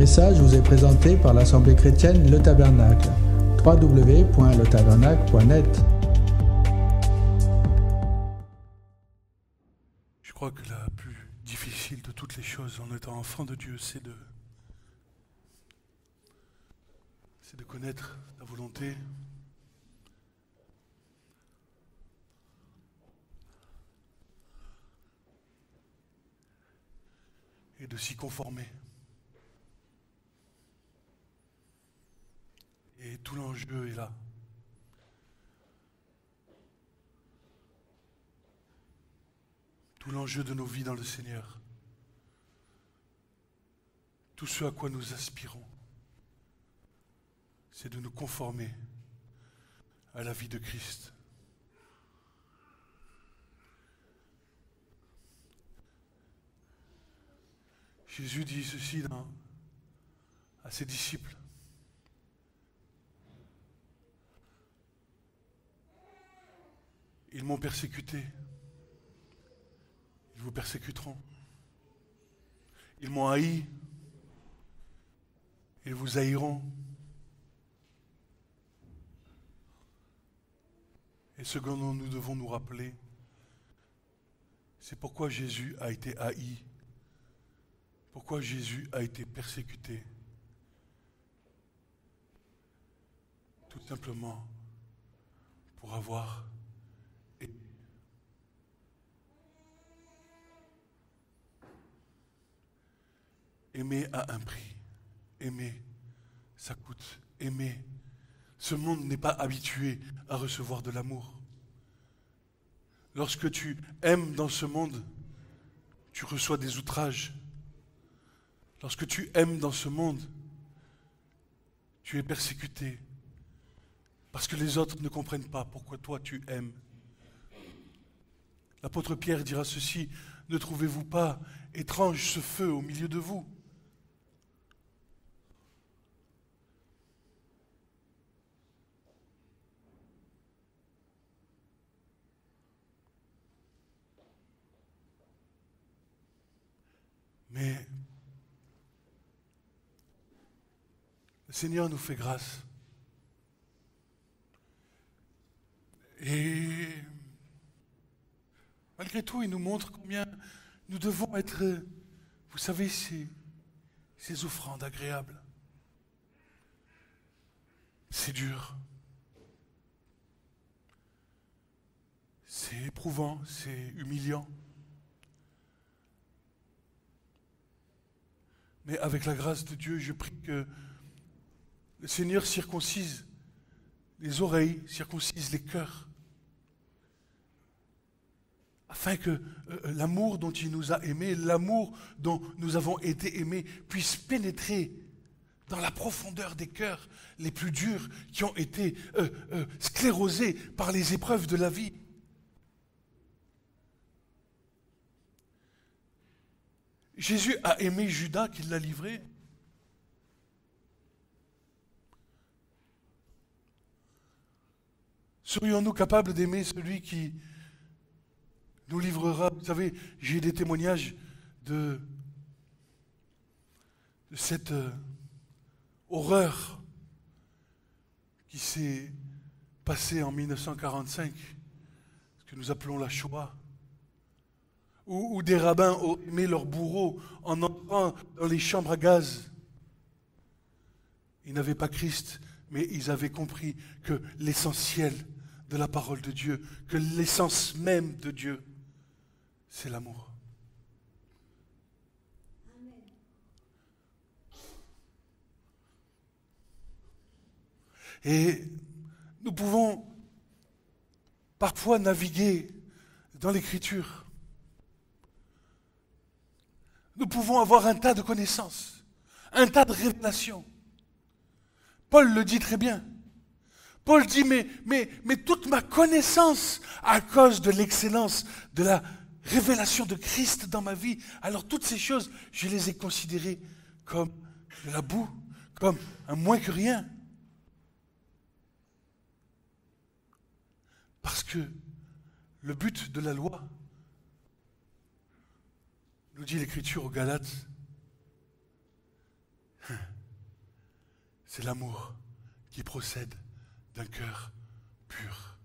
message vous est présenté par l'Assemblée chrétienne Le Tabernacle. www.letabernacle.net. Je crois que la plus difficile de toutes les choses en étant enfant de Dieu, c'est de connaître la volonté et de s'y conformer. Et tout l'enjeu est là. Tout l'enjeu de nos vies dans le Seigneur. Tout ce à quoi nous aspirons, c'est de nous conformer à la vie de Christ. Jésus dit ceci à ses disciples. Ils m'ont persécuté. Ils vous persécuteront. Ils m'ont haï. Ils vous haïront. Et ce que nous devons nous rappeler, c'est pourquoi Jésus a été haï. Pourquoi Jésus a été persécuté. Tout simplement pour avoir aimer à un prix. Aimer, ça coûte. Aimer. Ce monde n'est pas habitué à recevoir de l'amour. Lorsque tu aimes dans ce monde, tu reçois des outrages. Lorsque tu aimes dans ce monde, tu es persécuté. Parce que les autres ne comprennent pas pourquoi toi tu aimes. L'apôtre Pierre dira ceci, ne trouvez-vous pas étrange ce feu au milieu de vous ? Mais le Seigneur nous fait grâce. Et malgré tout, il nous montre combien nous devons être, vous savez, ces offrandes agréables. C'est dur. C'est éprouvant, c'est humiliant. Mais avec la grâce de Dieu, je prie que le Seigneur circoncise les oreilles, circoncise les cœurs, afin que l'amour dont il nous a aimés, l'amour dont nous avons été aimés, puisse pénétrer dans la profondeur des cœurs les plus durs qui ont été sclérosés par les épreuves de la vie. Jésus a aimé Judas qui l'a livré. Serions-nous capables d'aimer celui qui nous livrera? Vous savez, j'ai des témoignages de cette horreur qui s'est passée en 1945, ce que nous appelons la Shoah. Où des rabbins ont aimé leurs bourreaux en entrant dans les chambres à gaz. Ils n'avaient pas Christ, mais ils avaient compris que l'essentiel de la parole de Dieu, que l'essence même de Dieu, c'est l'amour. Et nous pouvons parfois naviguer dans l'Écriture. Nous pouvons avoir un tas de connaissances, un tas de révélations. Paul le dit très bien. Paul dit, mais toute ma connaissance, à cause de l'excellence de la révélation de Christ dans ma vie, alors toutes ces choses, je les ai considérées comme de la boue, comme un moins que rien. Parce que le but de la loi, nous dit l'Écriture aux Galates, c'est l'amour qui procède d'un cœur pur.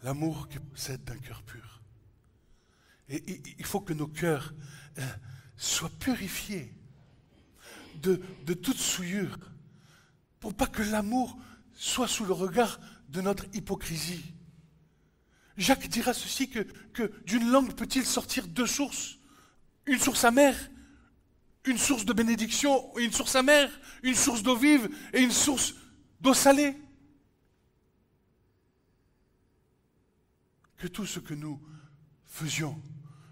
L'amour qui procède d'un cœur pur. Et il faut que nos cœurs soient purifiés de toute souillure, pour pas que l'amour soit sous le regard de notre hypocrisie. Jacques dira ceci, que d'une langue peut-il sortir deux sources, une source amère, une source de bénédiction, une source amère, une source d'eau vive et une source d'eau salée. Que tout ce que nous faisions,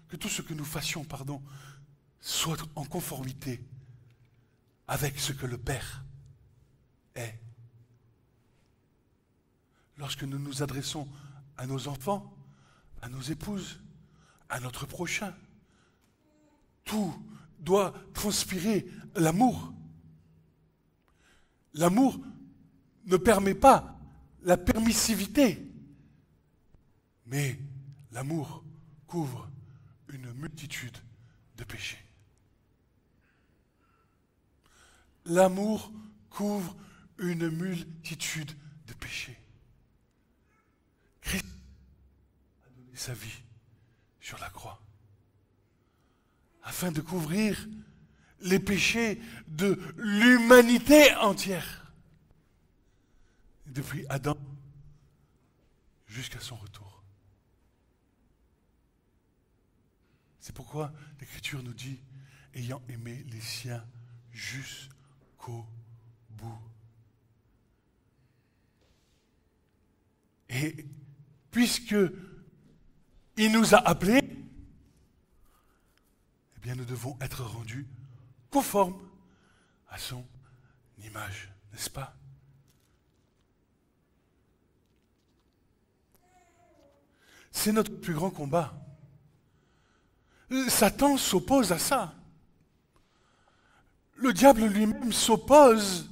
que tout ce que nous fassions, soit en conformité avec ce que le Père est. Lorsque nous nous adressons à nos enfants, à nos épouses, à notre prochain, tout doit transpirer l'amour. L'amour ne permet pas la permissivité, mais l'amour couvre une multitude de péchés. L'amour couvre une multitude de péchés. Christ a donné sa vie sur la croix afin de couvrir les péchés de l'humanité entière, depuis Adam jusqu'à son retour. C'est pourquoi l'Écriture nous dit, ayant aimé les siens jusqu'au bout. Et puisque il nous a appelés, eh bien nous devons être rendus conformes à son image, n'est-ce pas? C'est notre plus grand combat. Satan s'oppose à ça. Le diable lui-même s'oppose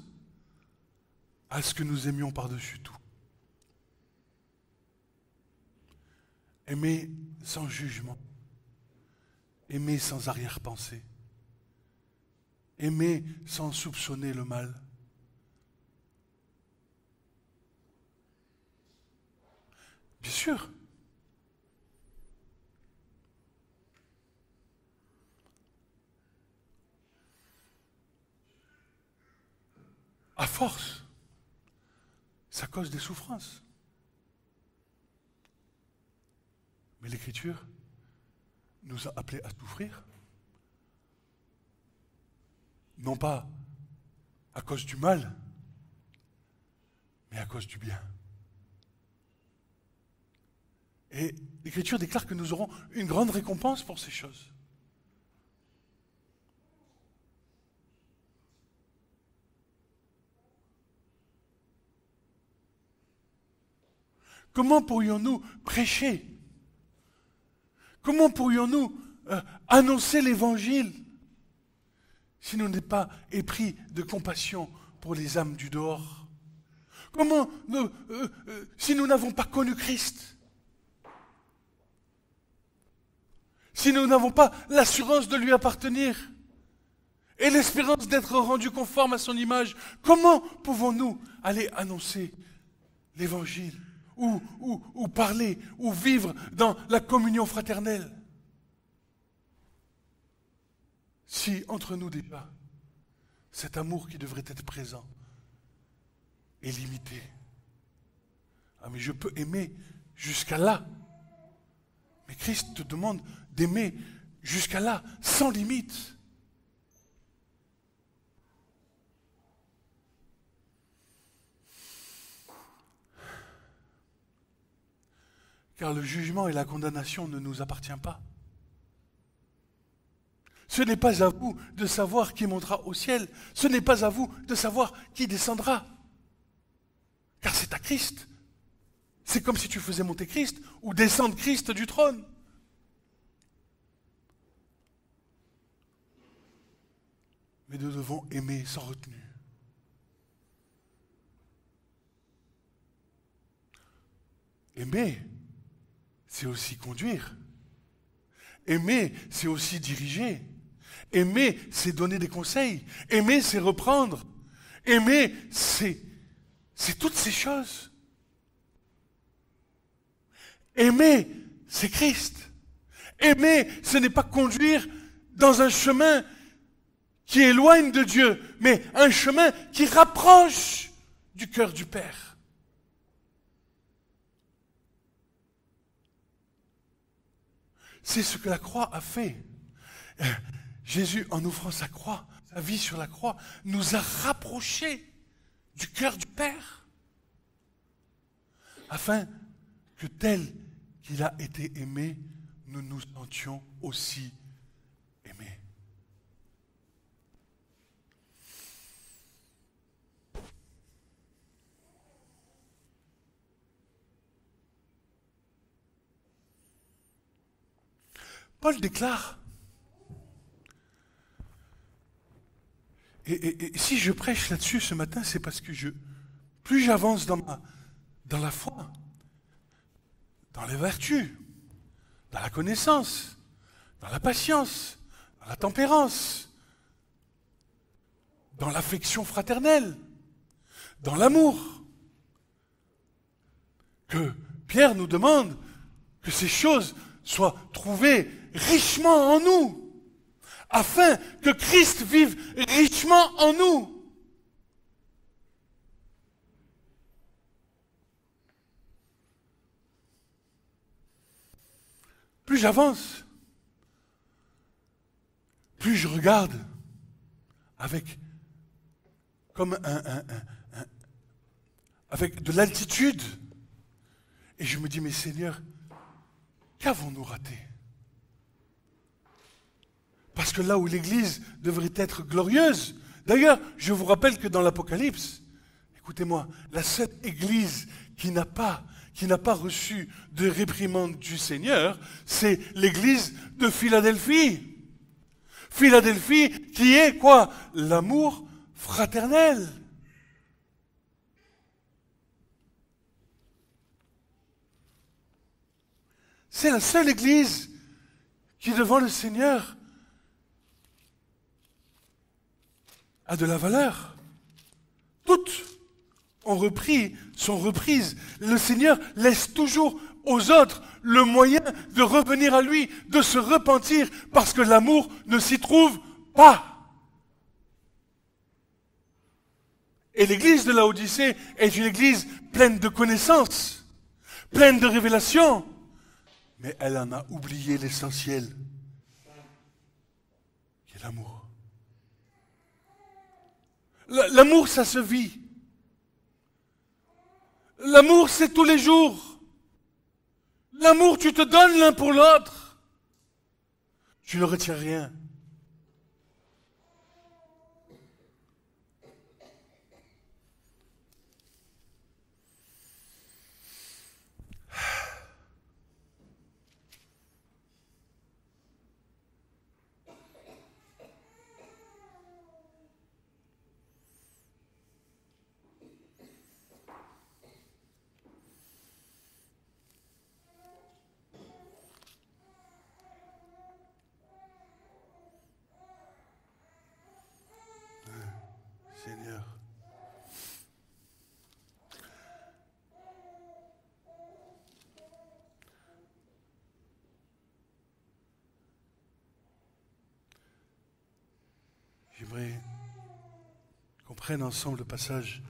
à ce que nous aimions par-dessus tout. Aimer sans jugement, aimer sans arrière-pensée, aimer sans soupçonner le mal. Bien sûr, à force, ça cause des souffrances. Mais l'Écriture nous a appelés à souffrir, non pas à cause du mal, mais à cause du bien. Et l'Écriture déclare que nous aurons une grande récompense pour ces choses. Comment pourrions-nous prêcher? Comment pourrions-nous annoncer l'Évangile si nous n'étions pas épris de compassion pour les âmes du dehors? Comment, si nous n'avons pas connu Christ? Si nous n'avons pas l'assurance de lui appartenir et l'espérance d'être rendus conformes à son image, comment pouvons-nous aller annoncer l'Évangile? Ou parler, ou vivre dans la communion fraternelle. Si entre nous déjà, cet amour qui devrait être présent est limité. Ah mais je peux aimer jusqu'à là. Mais Christ te demande d'aimer jusqu'à là, sans limite. Car le jugement et la condamnation ne nous appartiennent pas. Ce n'est pas à vous de savoir qui montera au ciel. Ce n'est pas à vous de savoir qui descendra. Car c'est à Christ. C'est comme si tu faisais monter Christ ou descendre Christ du trône. Mais nous devons aimer sans retenue. aimer, c'est aussi conduire. Aimer, c'est aussi diriger. Aimer, c'est donner des conseils. Aimer, c'est reprendre. Aimer, c'est toutes ces choses. Aimer, c'est Christ. Aimer, ce n'est pas conduire dans un chemin qui éloigne de Dieu, mais un chemin qui rapproche du cœur du Père. C'est ce que la croix a fait. Jésus, en offrant sa croix, sa vie sur la croix, nous a rapprochés du cœur du Père, afin que tel qu'il a été aimé, nous nous sentions aussi aimés. Paul déclare, et si je prêche là-dessus ce matin, c'est parce que plus j'avance dans la foi, dans les vertus, dans la connaissance, dans la patience, dans la tempérance, dans l'affection fraternelle, dans l'amour, que Pierre nous demande que ces choses soient trouvées richement en nous, afin que Christ vive richement en nous. Plus j'avance, plus je regarde avec de l'altitude, et je me dis, mais Seigneur, qu'avons-nous raté? Parce que là où l'Église devrait être glorieuse, d'ailleurs, je vous rappelle que dans l'Apocalypse, écoutez-moi, la seule Église qui n'a pas reçu de réprimande du Seigneur, c'est l'Église de Philadelphie. Philadelphie qui est quoi? L'amour fraternel. C'est la seule Église qui, devant le Seigneur, a de la valeur. Toutes sont reprises. Le Seigneur laisse toujours aux autres le moyen de revenir à lui, de se repentir, parce que l'amour ne s'y trouve pas. Et l'église de Laodicée est une église pleine de connaissances, pleine de révélations, mais elle en a oublié l'essentiel, qui est l'amour. L'amour, ça se vit. L'amour, c'est tous les jours. L'amour, tu te donnes l'un pour l'autre. Tu ne retiens rien. Seigneur. J'aimerais qu'on prenne ensemble le passage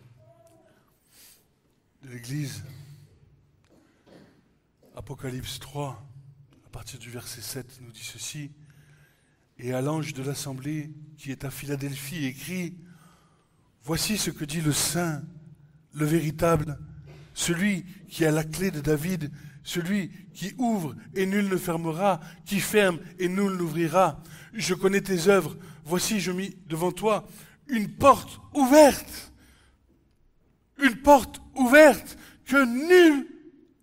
de l'Église, Apocalypse 3, à partir du verset 7, nous dit ceci. Et à l'ange de l'assemblée qui est à Philadelphie écrit: voici ce que dit le Saint, le véritable, celui qui a la clé de David, celui qui ouvre et nul ne fermera, qui ferme et nul n'ouvrira. Je connais tes œuvres, voici je mis devant toi une porte ouverte que nul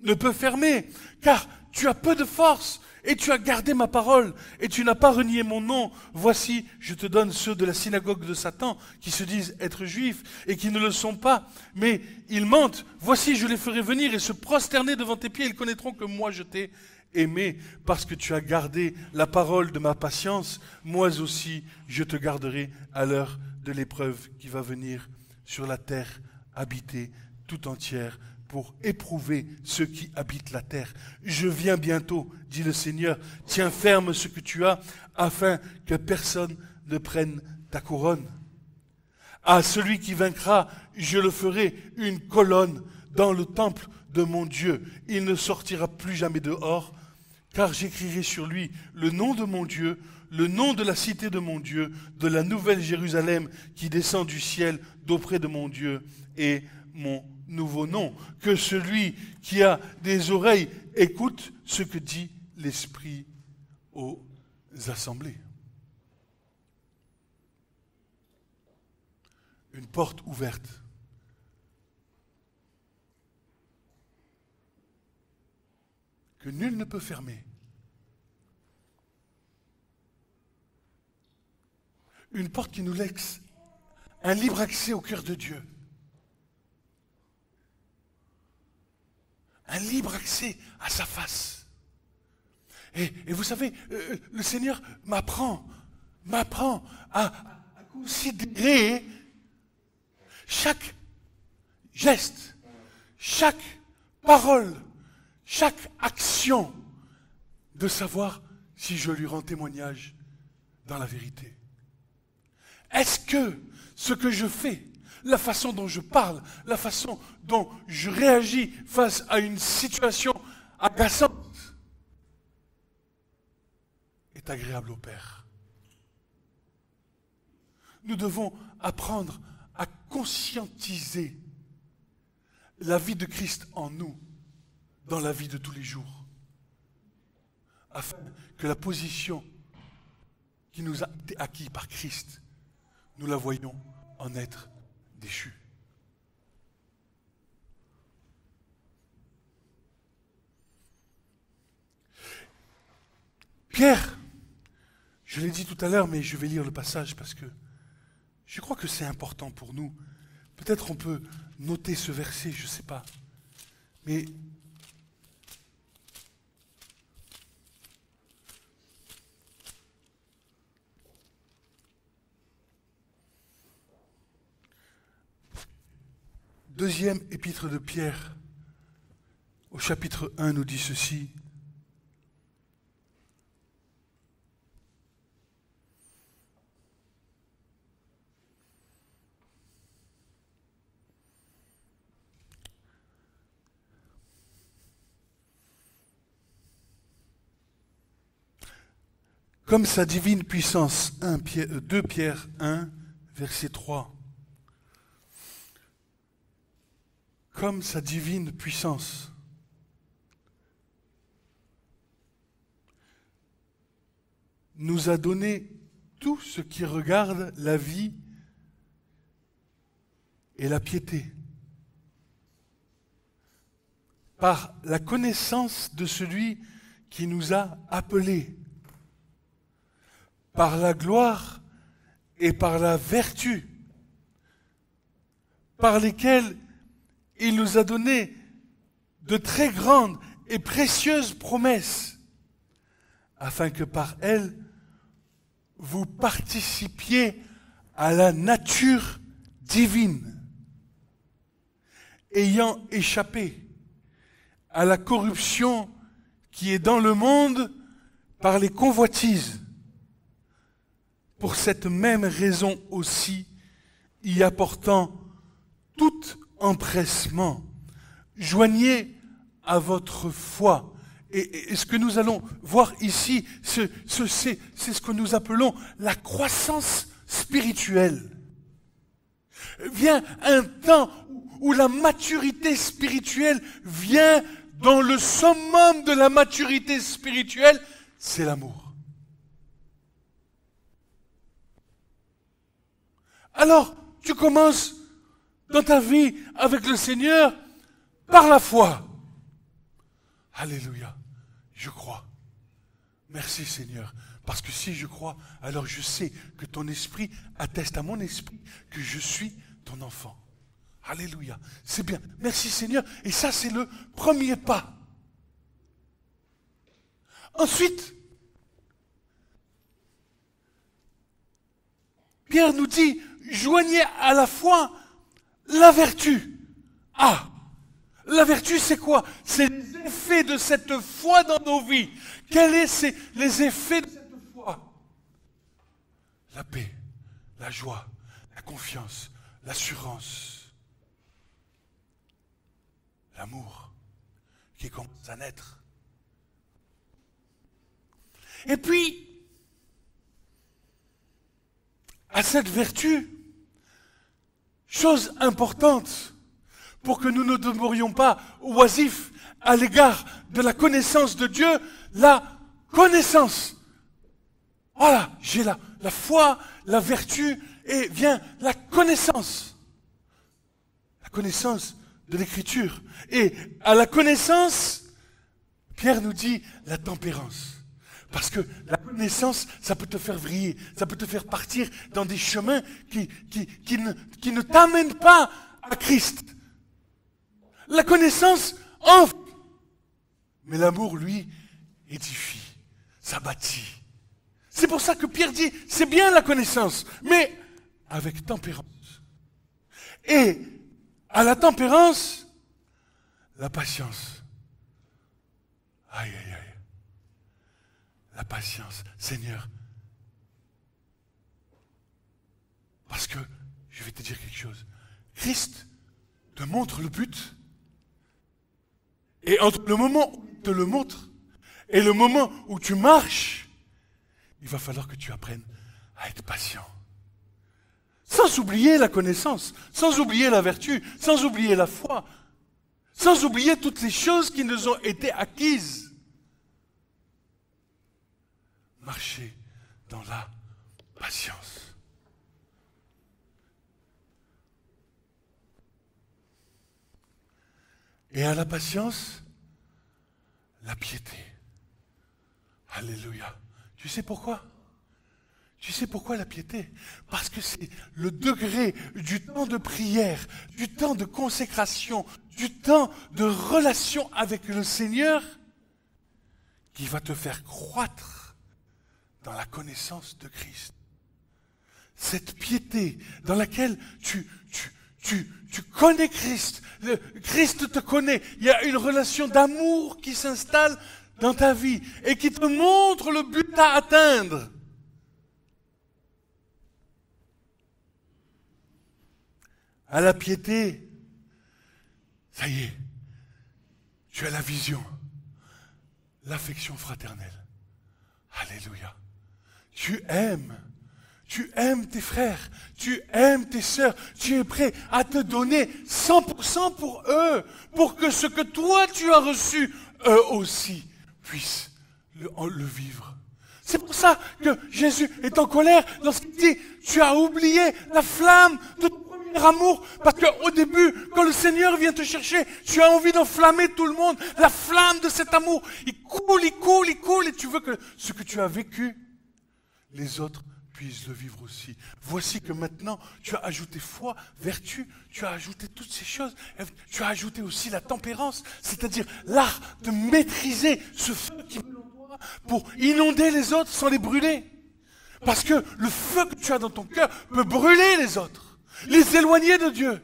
ne peut fermer, car tu as peu de force et tu as gardé ma parole, et tu n'as pas renié mon nom. Voici, je te donne ceux de la synagogue de Satan, qui se disent être juifs, et qui ne le sont pas, mais ils mentent. Voici, je les ferai venir et se prosterner devant tes pieds. Ils connaîtront que moi je t'ai aimé, parce que tu as gardé la parole de ma patience. Moi aussi, je te garderai à l'heure de l'épreuve qui va venir sur la terre habitée tout entière, pour éprouver ceux qui habitent la terre. Je viens bientôt, dit le Seigneur. Tiens ferme ce que tu as, afin que personne ne prenne ta couronne. À celui qui vaincra, je le ferai une colonne dans le temple de mon Dieu. Il ne sortira plus jamais dehors, car j'écrirai sur lui le nom de mon Dieu, le nom de la cité de mon Dieu, de la nouvelle Jérusalem qui descend du ciel d'auprès de mon Dieu, et mon nouveau nom. Que celui qui a des oreilles écoute ce que dit l'Esprit aux assemblées. Une porte ouverte. Que nul ne peut fermer. Une porte qui nous laisse un libre accès au cœur de Dieu. Un libre accès à sa face. Et vous savez, le Seigneur m'apprend à considérer chaque geste, chaque parole, chaque action, de savoir si je lui rends témoignage dans la vérité. Est-ce que ce que je fais, la façon dont je parle, la façon dont je réagis face à une situation agaçante est agréable au Père? Nous devons apprendre à conscientiser la vie de Christ en nous, dans la vie de tous les jours, afin que la position qui nous a été acquise par Christ, nous la voyons en être déchue. Pierre, je l'ai dit tout à l'heure, mais je vais lire le passage parce que je crois que c'est important pour nous. Peut-être on peut noter ce verset, je ne sais pas. Mais deuxième épître de Pierre, au chapitre 1, nous dit ceci. Comme sa divine puissance, 2 Pierre 1, verset 3. Comme sa divine puissance nous a donné tout ce qui regarde la vie et la piété, par la connaissance de celui qui nous a appelés, par la gloire et par la vertu, par lesquelles il nous a donné de très grandes et précieuses promesses, afin que par elles, vous participiez à la nature divine, ayant échappé à la corruption qui est dans le monde par les convoitises. Pour cette même raison aussi, y apportant tout empressement, joignez à votre foi. Et ce que nous allons voir ici, c'est ce que nous appelons la croissance spirituelle. Vient un temps où la maturité spirituelle vient dans le summum de la maturité spirituelle, c'est l'amour. Alors, tu commences dans ta vie avec le Seigneur par la foi. Alléluia, je crois. Merci Seigneur, parce que si je crois, alors je sais que ton esprit atteste à mon esprit que je suis ton enfant. Alléluia, c'est bien. Merci Seigneur, et ça c'est le premier pas. Ensuite, Pierre nous dit, joignez à la foi la vertu. Ah, la vertu c'est quoi? C'est les effets de cette foi dans nos vies. Quels sont les effets de cette foi? La paix, la joie, la confiance, l'assurance, l'amour qui commence à naître. Et puis, à cette vertu, chose importante, pour que nous ne demeurions pas oisifs à l'égard de la connaissance de Dieu, la connaissance. Voilà, j'ai la foi, la vertu, et vient la connaissance. La connaissance de l'Écriture. Et à la connaissance, Pierre nous dit la tempérance. Parce que la connaissance, ça peut te faire vriller, ça peut te faire partir dans des chemins qui ne t'amènent pas à Christ. La connaissance enfle, mais l'amour, lui, édifie, ça bâtit. C'est pour ça que Pierre dit, c'est bien la connaissance, mais avec tempérance. Et à la tempérance, la patience. Aïe, aïe, aïe. La patience, Seigneur. Parce que, je vais te dire quelque chose, Christ te montre le but, et entre le moment où il te le montre, et le moment où tu marches, il va falloir que tu apprennes à être patient. Sans oublier la connaissance, sans oublier la vertu, sans oublier la foi, sans oublier toutes les choses qui nous ont été acquises. Marcher dans la patience. Et à la patience, la piété. Alléluia. Tu sais pourquoi? Tu sais pourquoi la piété? Parce que c'est le degré du temps de prière, du temps de consécration, du temps de relation avec le Seigneur qui va te faire croître dans la connaissance de Christ. Cette piété dans laquelle tu connais Christ, Christ te connaît, il y a une relation d'amour qui s'installe dans ta vie et qui te montre le but à atteindre. À la piété, ça y est, tu as la vision, l'affection fraternelle. Alléluia. Tu aimes tes frères, tu aimes tes sœurs, tu es prêt à te donner 100% pour eux, pour que ce que toi tu as reçu, eux aussi puissent le vivre. C'est pour ça que Jésus est en colère lorsqu'il dit, tu as oublié la flamme de ton premier amour, parce qu'au début, quand le Seigneur vient te chercher, tu as envie d'enflammer tout le monde, la flamme de cet amour, il coule, et tu veux que ce que tu as vécu, les autres puissent le vivre aussi. Voici que maintenant, tu as ajouté foi, vertu, tu as ajouté toutes ces choses, tu as ajouté aussi la tempérance, c'est-à-dire l'art de maîtriser ce feu qui brûle en toi pour inonder les autres sans les brûler. Parce que le feu que tu as dans ton cœur peut brûler les autres, les éloigner de Dieu.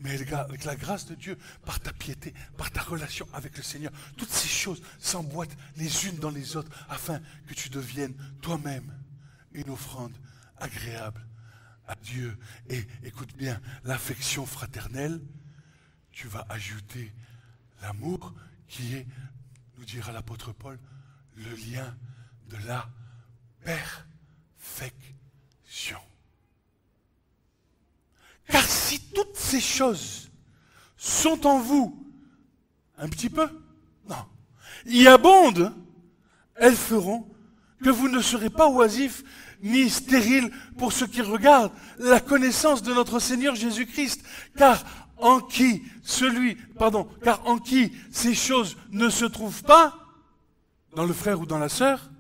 Mais avec la grâce de Dieu, par ta piété, par ta relation avec le Seigneur, toutes ces choses s'emboîtent les unes dans les autres afin que tu deviennes toi-même une offrande agréable à Dieu. Et écoute bien, l'affection fraternelle, tu vas ajouter l'amour qui est, nous dira l'apôtre Paul, le lien de la perfection. Car si toutes ces choses sont en vous, un petit peu, non, y abondent, elles feront que vous ne serez pas oisifs ni stériles pour ce qui regarde la connaissance de notre Seigneur Jésus-Christ. Car en qui ces choses ne se trouvent pas, dans le frère ou dans la sœur,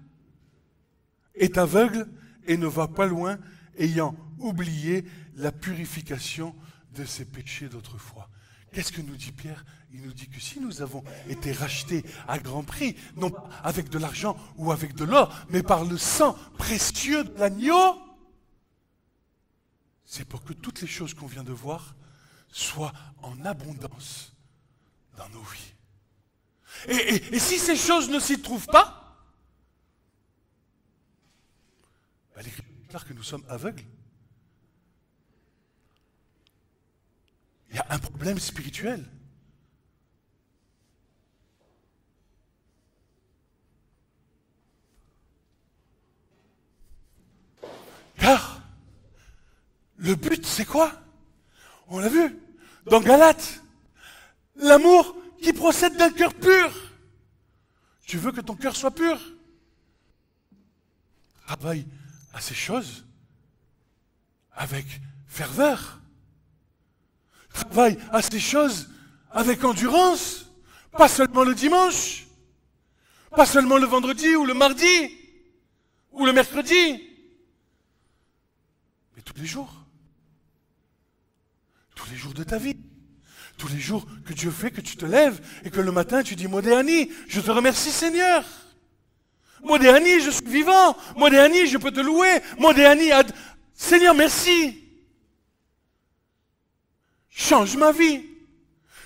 est aveugle et ne va pas loin, ayant oublié la purification de ses péchés d'autrefois. Qu'est-ce que nous dit Pierre? Il nous dit que si nous avons été rachetés à grand prix, non pas avec de l'argent ou avec de l'or, mais par le sang précieux de l'agneau, c'est pour que toutes les choses qu'on vient de voir soient en abondance dans nos vies. Et si ces choses ne s'y trouvent pas, l'Écriture déclare que nous sommes aveugles. Il y a un problème spirituel. Car le but, c'est quoi? On l'a vu dans Galates. L'amour qui procède d'un cœur pur. Tu veux que ton cœur soit pur? Travaille à ces choses avec ferveur. Travaille à ces choses avec endurance. Pas seulement le dimanche. Pas seulement le vendredi ou le mardi. Ou le mercredi. Mais tous les jours. Tous les jours de ta vie. Tous les jours que Dieu fait, que tu te lèves et que le matin tu dis Modéani, je te remercie Seigneur. Modéani, je suis vivant. Modéani, je peux te louer. Modéani, Seigneur, merci. Change ma vie.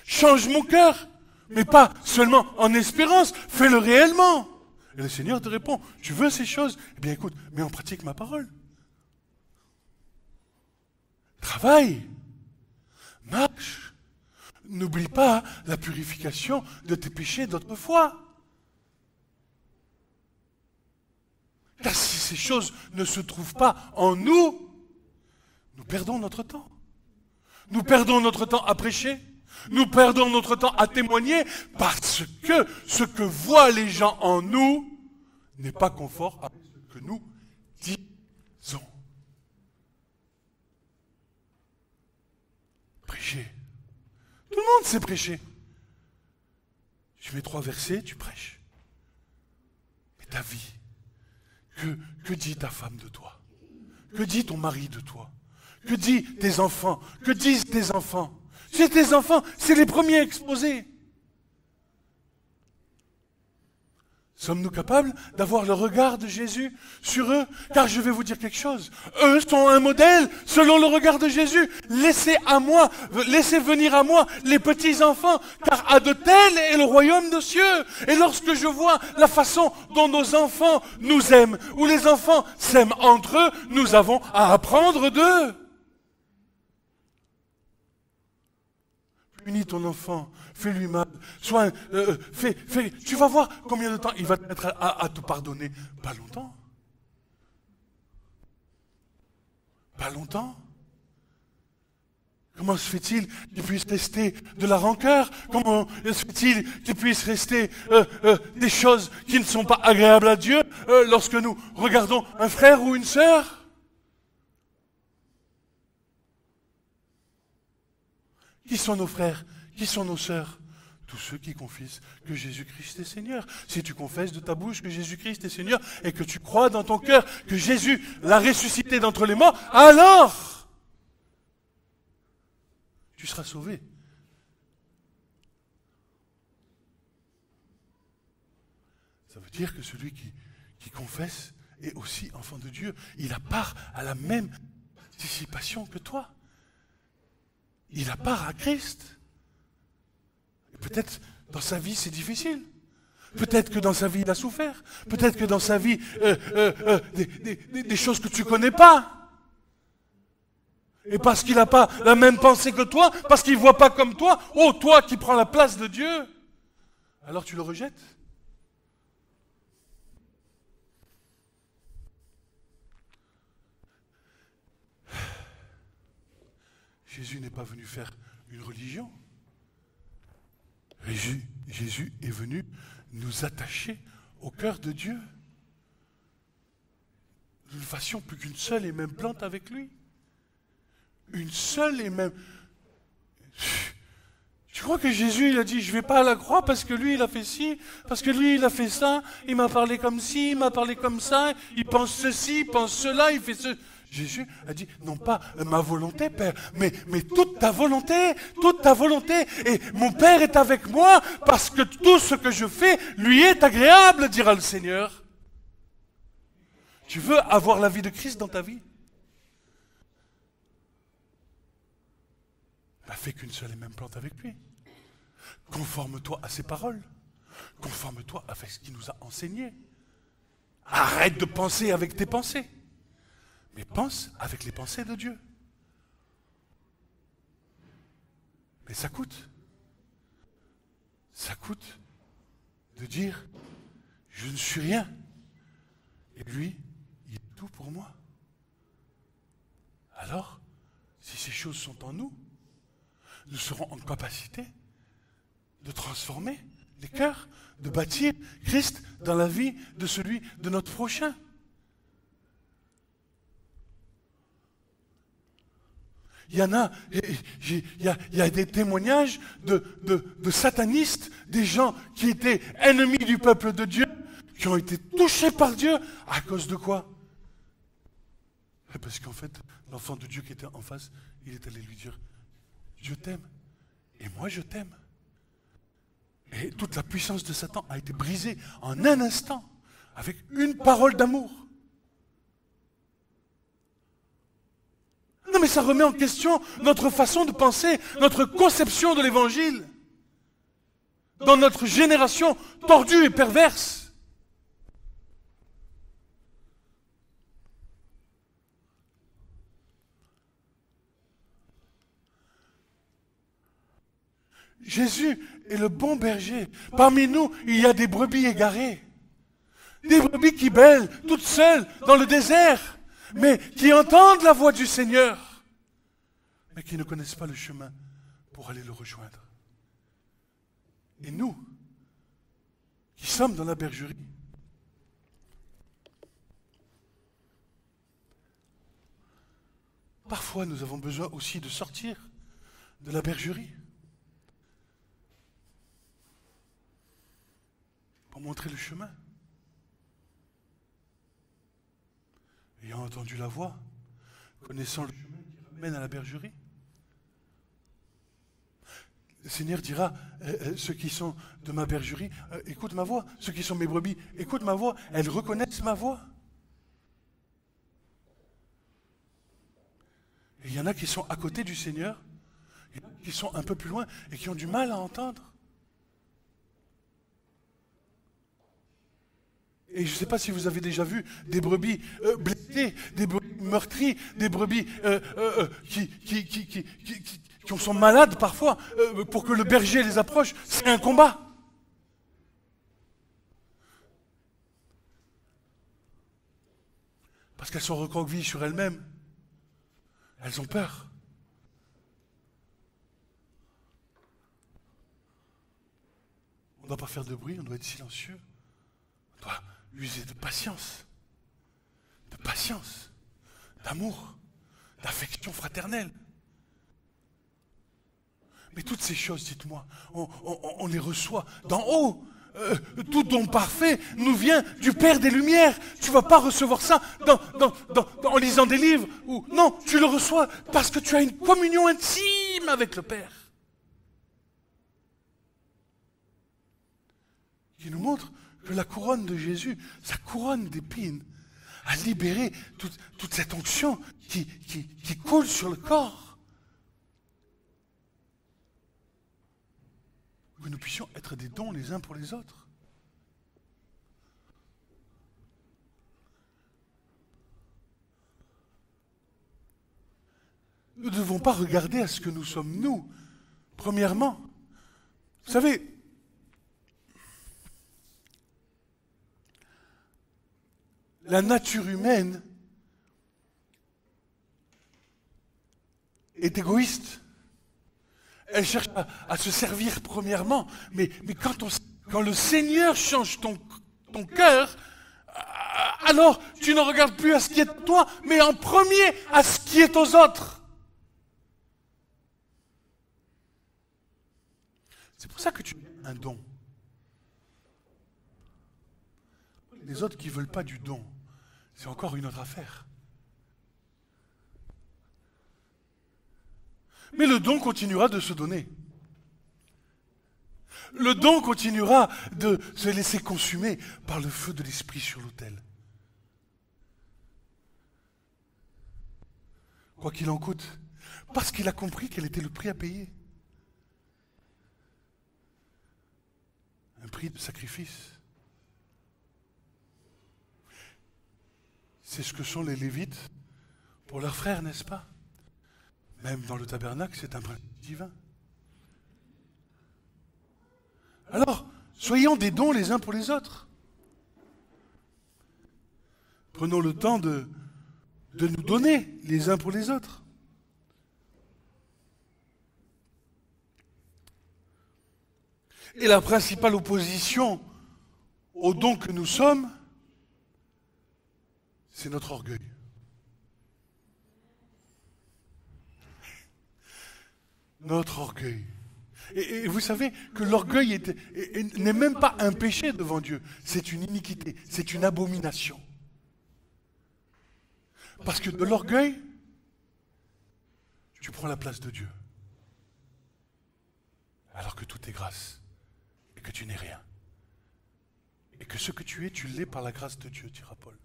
Change mon cœur. Mais pas seulement en espérance, fais-le réellement. Et le Seigneur te répond, tu veux ces choses? Eh bien écoute, mets en pratique ma parole. Travaille. Marche. N'oublie pas la purification de tes péchés d'autrefois. Car si ces choses ne se trouvent pas en nous, nous perdons notre temps. Nous perdons notre temps à prêcher. Nous perdons notre temps à témoigner parce que ce que voient les gens en nous n'est pas conforme à ce que nous disons. Prêcher. Tout le monde sait prêcher. Tu mets 3 versets, tu prêches. Mais ta vie, que dit ta femme de toi? Que dit ton mari de toi? Que disent tes enfants? Que disent tes enfants? C'est tes enfants, c'est les premiers exposés. Sommes-nous capables d'avoir le regard de Jésus sur eux? Car je vais vous dire quelque chose. Eux sont un modèle selon le regard de Jésus. Laissez venir à moi les petits-enfants, car à de tels est le royaume des cieux. Et lorsque je vois la façon dont nos enfants nous aiment, ou les enfants s'aiment entre eux, nous avons à apprendre d'eux. Punis ton enfant, fais-lui mal, tu vas voir combien de temps il va être à te pardonner. Pas longtemps. Pas longtemps. Comment se fait-il qu'il puisse rester de la rancœur? Comment se fait-il qu'il puisse rester des choses qui ne sont pas agréables à Dieu lorsque nous regardons un frère ou une sœur? Qui sont nos frères? Qui sont nos sœurs? Tous ceux qui confessent que Jésus-Christ est Seigneur. Si tu confesses de ta bouche que Jésus-Christ est Seigneur et que tu crois dans ton cœur que Jésus l'a ressuscité d'entre les morts, alors tu seras sauvé. Ça veut dire que celui qui confesse est aussi enfant de Dieu. Il a part à la même participation que toi. Il a part à Christ. Peut-être dans sa vie c'est difficile. Peut-être que dans sa vie il a souffert. Peut-être que dans sa vie des choses que tu ne connais pas. Et parce qu'il n'a pas la même pensée que toi, parce qu'il ne voit pas comme toi, oh toi qui prends la place de Dieu, alors tu le rejettes. Jésus n'est pas venu faire une religion. Jésus est venu nous attacher au cœur de Dieu. Nous ne fassions plus qu'une seule et même plante avec lui. Une seule et même... Tu crois que Jésus, il a dit, je vais pas à la croix parce que lui, il a fait ci, parce que lui, il a fait ça, il m'a parlé comme ci, il m'a parlé comme ça, il pense ceci, il pense cela, il fait ce... Jésus a dit, non pas ma volonté, Père, mais toute ta volonté, et mon Père est avec moi, parce que tout ce que je fais lui est agréable, dira le Seigneur. Tu veux avoir la vie de Christ dans ta vie? Fais qu'une seule et même plante avec lui. Conforme-toi à ses paroles. Conforme-toi avec ce qu'il nous a enseigné. Arrête de penser avec tes pensées. Mais pense avec les pensées de Dieu. Mais ça coûte. Ça coûte de dire, je ne suis rien. Et lui, il est tout pour moi. Alors, si ces choses sont en nous, nous serons en capacité de transformer les cœurs, de bâtir Christ dans la vie de celui de notre prochain. Il y en a, il y a des témoignages de satanistes, des gens qui étaient ennemis du peuple de Dieu, qui ont été touchés par Dieu, à cause de quoi? Parce qu'en fait, l'enfant de Dieu qui était en face, il est allé lui dire, je t'aime, et moi je t'aime. Et toute la puissance de Satan a été brisée en un instant, avec une parole d'amour. Non mais ça remet en question notre façon de penser, notre conception de l'évangile, dans notre génération tordue et perverse. Jésus est le bon berger. Parmi nous, il y a des brebis égarées. Des brebis qui bêlent, toutes seules, dans le désert, mais qui entendent la voix du Seigneur, mais qui ne connaissent pas le chemin pour aller le rejoindre. Et nous, qui sommes dans la bergerie, parfois nous avons besoin aussi de sortir de la bergerie. Pour montrer le chemin. Ayant entendu la voix, connaissant le chemin qui mène à la bergerie. Le Seigneur dira, ceux qui sont de ma bergerie, écoute ma voix. Ceux qui sont mes brebis, écoute ma voix. Elles reconnaissent ma voix. Et il y en a qui sont à côté du Seigneur, il y en a qui sont un peu plus loin et qui ont du mal à entendre. Et je ne sais pas si vous avez déjà vu des brebis blessées, des brebis meurtries, des brebis qui sont malades parfois, pour que le berger les approche. C'est un combat. Parce qu'elles sont recroquevillées sur elles-mêmes. Elles ont peur. On ne doit pas faire de bruit, on doit être silencieux. On doit user de patience, d'amour, d'affection fraternelle. Mais toutes ces choses, dites-moi, on les reçoit d'en haut. Tout don parfait nous vient du Père des Lumières. Tu ne vas pas recevoir ça en lisant des livres. Non, tu le reçois parce que tu as une communion intime avec le Père. Qui nous montre que la couronne de Jésus, sa couronne d'épines, a libéré toute cette onction qui coule sur le corps. Que nous puissions être des dons les uns pour les autres. Nous ne devons pas regarder à ce que nous sommes nous, premièrement. Vous savez, la nature humaine est égoïste. Elle cherche à se servir premièrement. Mais quand le Seigneur change ton cœur, alors tu ne regardes plus à ce qui est toi, mais en premier à ce qui est aux autres. C'est pour ça que tu as un don. Les autres qui ne veulent pas du don, c'est encore une autre affaire. Mais le don continuera de se donner. Le don continuera de se laisser consumer par le feu de l'Esprit sur l'autel. Quoi qu'il en coûte, parce qu'il a compris quel était le prix à payer. Un prix de sacrifice. C'est ce que sont les Lévites pour leurs frères, n'est-ce pas? Même dans le tabernacle, c'est un principe divin. Alors, soyons des dons les uns pour les autres. Prenons le temps de nous donner les uns pour les autres. Et la principale opposition au don que nous sommes, c'est notre orgueil. Notre orgueil. Et vous savez que l'orgueil n'est même pas un péché devant Dieu. C'est une iniquité, c'est une abomination. Parce que de l'orgueil, tu prends la place de Dieu. Alors que tout est grâce. Et que tu n'es rien. Et que ce que tu es, tu l'es par la grâce de Dieu, dira Paul.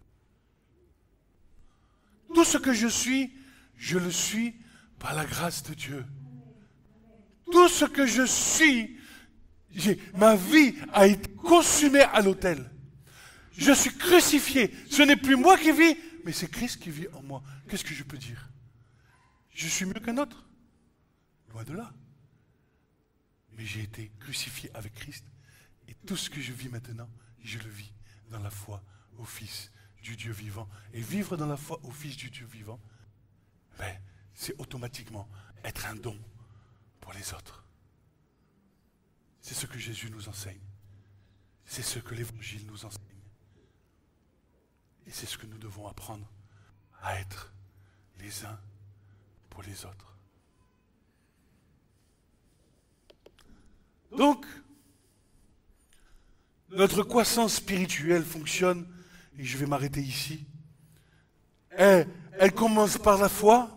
Tout ce que je suis, je le suis par la grâce de Dieu. Tout ce que je suis, ma vie a été consumée à l'autel. Je suis crucifié. Ce n'est plus moi qui vis, mais c'est Christ qui vit en moi. Qu'est-ce que je peux dire? Je suis mieux qu'un autre? Loin de là. Mais j'ai été crucifié avec Christ. Et tout ce que je vis maintenant, je le vis dans la foi au Fils du Dieu vivant. Et vivre dans la foi au Fils du Dieu vivant, ben, c'est automatiquement être un don pour les autres. C'est ce que Jésus nous enseigne. C'est ce que l'Évangile nous enseigne. Et c'est ce que nous devons apprendre à être les uns pour les autres. Donc, notre croissance spirituelle fonctionne, et je vais m'arrêter ici. Elle commence par la foi,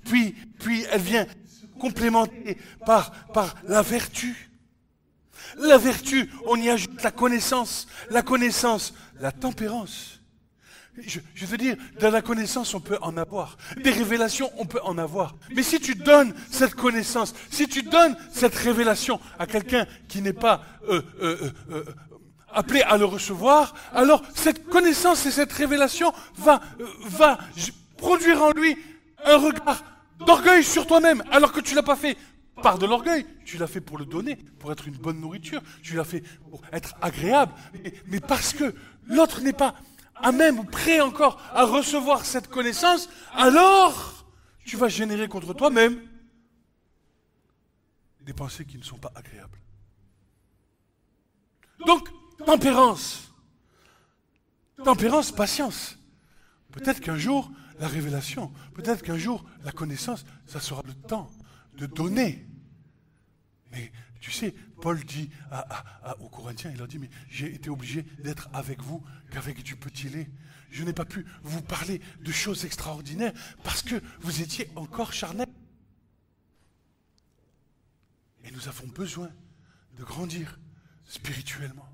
puis elle vient complémentée par la vertu. La vertu, on y ajoute la connaissance, la tempérance. Je veux dire, de la connaissance, on peut en avoir. Des révélations, on peut en avoir. Mais si tu donnes cette connaissance, si tu donnes cette révélation à quelqu'un qui n'est pas appelé à le recevoir, alors cette connaissance et cette révélation va produire en lui un regard d'orgueil sur toi-même, alors que tu ne l'as pas fait par de l'orgueil. Tu l'as fait pour le donner, pour être une bonne nourriture. Tu l'as fait pour être agréable. Mais parce que l'autre n'est pas à même prêt encore à recevoir cette connaissance, alors tu vas générer contre toi-même des pensées qui ne sont pas agréables. Donc, tempérance. Tempérance, patience. Peut-être qu'un jour, la révélation, peut-être qu'un jour, la connaissance, ça sera le temps de donner. Mais tu sais, Paul dit aux Corinthiens, il leur dit, mais j'ai été obligé d'être avec vous qu'avec du petit lait. Je n'ai pas pu vous parler de choses extraordinaires parce que vous étiez encore charnels. Et nous avons besoin de grandir spirituellement.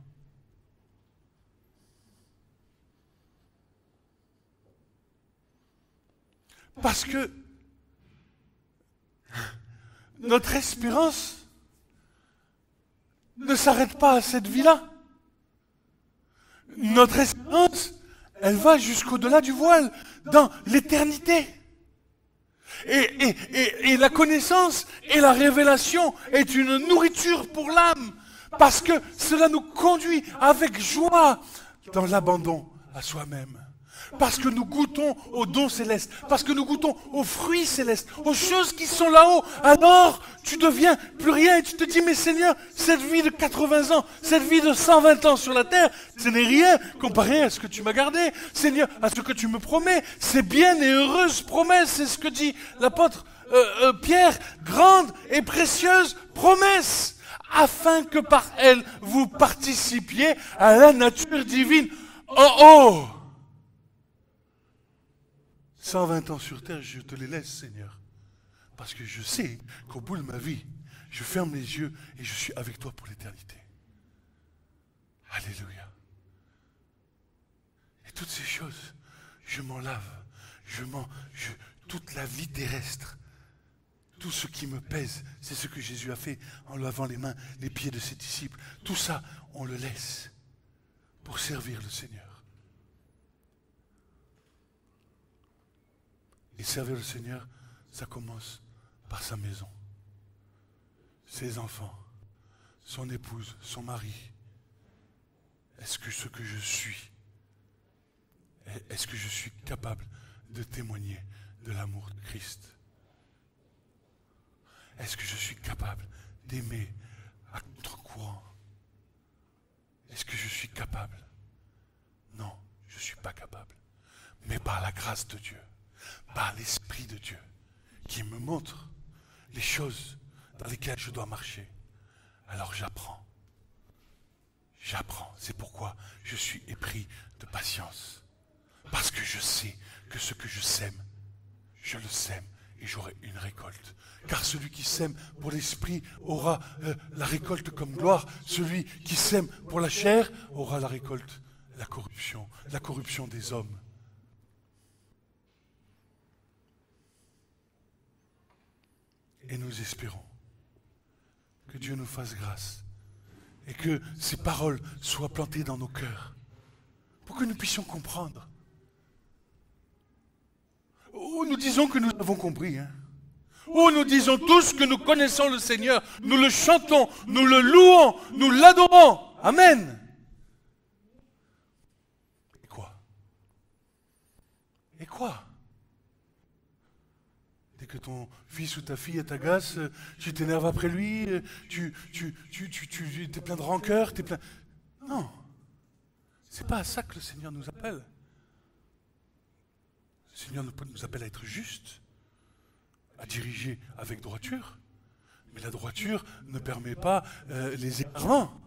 Parce que notre espérance ne s'arrête pas à cette vie-là. Notre espérance, elle va jusqu'au-delà du voile, dans l'éternité. Et la connaissance et la révélation est une nourriture pour l'âme, parce que cela nous conduit avec joie dans l'abandon à soi-même. Parce que nous goûtons aux dons célestes, parce que nous goûtons aux fruits célestes, aux choses qui sont là-haut. Alors, tu deviens plus rien et tu te dis, mais Seigneur, cette vie de 80 ans, cette vie de 120 ans sur la terre, ce n'est rien comparé à ce que tu m'as gardé. Seigneur, à ce que tu me promets, c'est bien et heureuse promesse, c'est ce que dit l'apôtre Pierre, grande et précieuse promesse. afin que par elle, vous participiez à la nature divine. Oh oh! 120 ans sur terre, je te les laisse, Seigneur. Parce que je sais qu'au bout de ma vie, je ferme les yeux et je suis avec toi pour l'éternité. Alléluia. Et toutes ces choses, je m'en lave. Toute la vie terrestre, tout ce qui me pèse, c'est ce que Jésus a fait en lavant les mains, les pieds de ses disciples. Tout ça, on le laisse pour servir le Seigneur. Et servir le Seigneur, ça commence par sa maison, ses enfants, son épouse, son mari. Est-ce que ce que je suis, est-ce que je suis capable de témoigner de l'amour de Christ? Est-ce que je suis capable d'aimer à contre-courant? Est-ce que je suis capable? Non, je ne suis pas capable. Mais par la grâce de Dieu, par l'Esprit de Dieu, qui me montre les choses dans lesquelles je dois marcher, alors j'apprends. J'apprends. C'est pourquoi je suis épris de patience. Parce que je sais que ce que je sème, je le sème et j'aurai une récolte. Car celui qui sème pour l'esprit aura la récolte comme gloire. Celui qui sème pour la chair aura la récolte, la corruption des hommes. Et nous espérons que Dieu nous fasse grâce et que ces paroles soient plantées dans nos cœurs pour que nous puissions comprendre. Oh, nous disons que nous avons compris. Oh, nous disons tous que nous connaissons le Seigneur. Nous le chantons, nous le louons, nous l'adorons. Amen. Et quoi? Et quoi? Dès que ton fils ou ta fille t'agace, tu t'énerves après lui, tu es plein de rancœur, t'es plein... Non. C'est pas à ça que le Seigneur nous appelle. Le Seigneur nous appelle à être justes, à diriger avec droiture. Mais la droiture ne permet pas les égarements.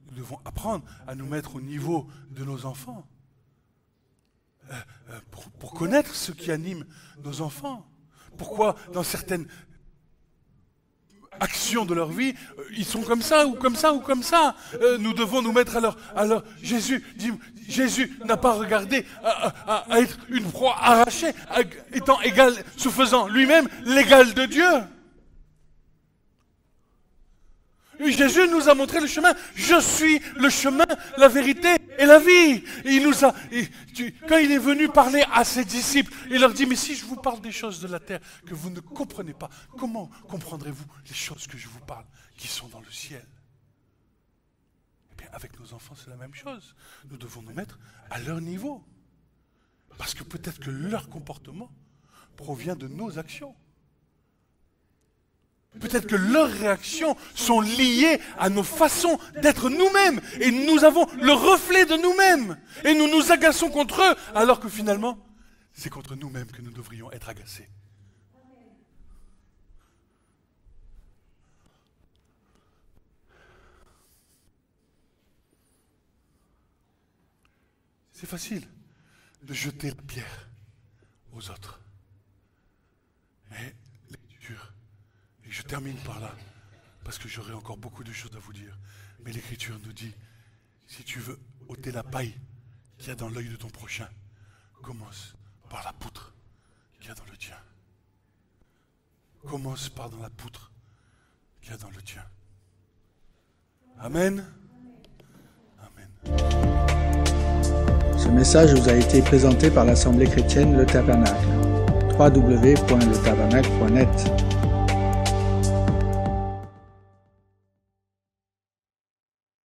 Nous devons apprendre à nous mettre au niveau de nos enfants. Pour connaître ce qui anime nos enfants. Pourquoi dans certaines actions de leur vie, ils sont comme ça ou comme ça ou comme ça. Nous devons nous mettre à leur... Jésus n'a pas regardé à être une proie arrachée, étant égal, se faisant lui-même l'égal de Dieu. Et Jésus nous a montré le chemin. Je suis le chemin, la vérité et la vie. Et quand il est venu parler à ses disciples, il leur dit, mais si je vous parle des choses de la terre que vous ne comprenez pas, comment comprendrez-vous les choses que je vous parle qui sont dans le ciel? Eh bien, avec nos enfants, c'est la même chose. Nous devons nous mettre à leur niveau. Parce que peut-être que leur comportement provient de nos actions. Peut-être que leurs réactions sont liées à nos façons d'être nous-mêmes. Et nous avons le reflet de nous-mêmes. Et nous nous agaçons contre eux, alors que finalement, c'est contre nous-mêmes que nous devrions être agacés. C'est facile de jeter la pierre aux autres. Mais l'Écriture... Et je termine par là, parce que j'aurai encore beaucoup de choses à vous dire. Mais l'Écriture nous dit, si tu veux ôter la paille qu'il y a dans l'œil de ton prochain, commence par la poutre qu'il y a dans le tien. Commence par dans la poutre qu'il y a dans le tien. Amen. Amen. Ce message vous a été présenté par l'Assemblée chrétienne Le Tabernacle. www.letabernacle.net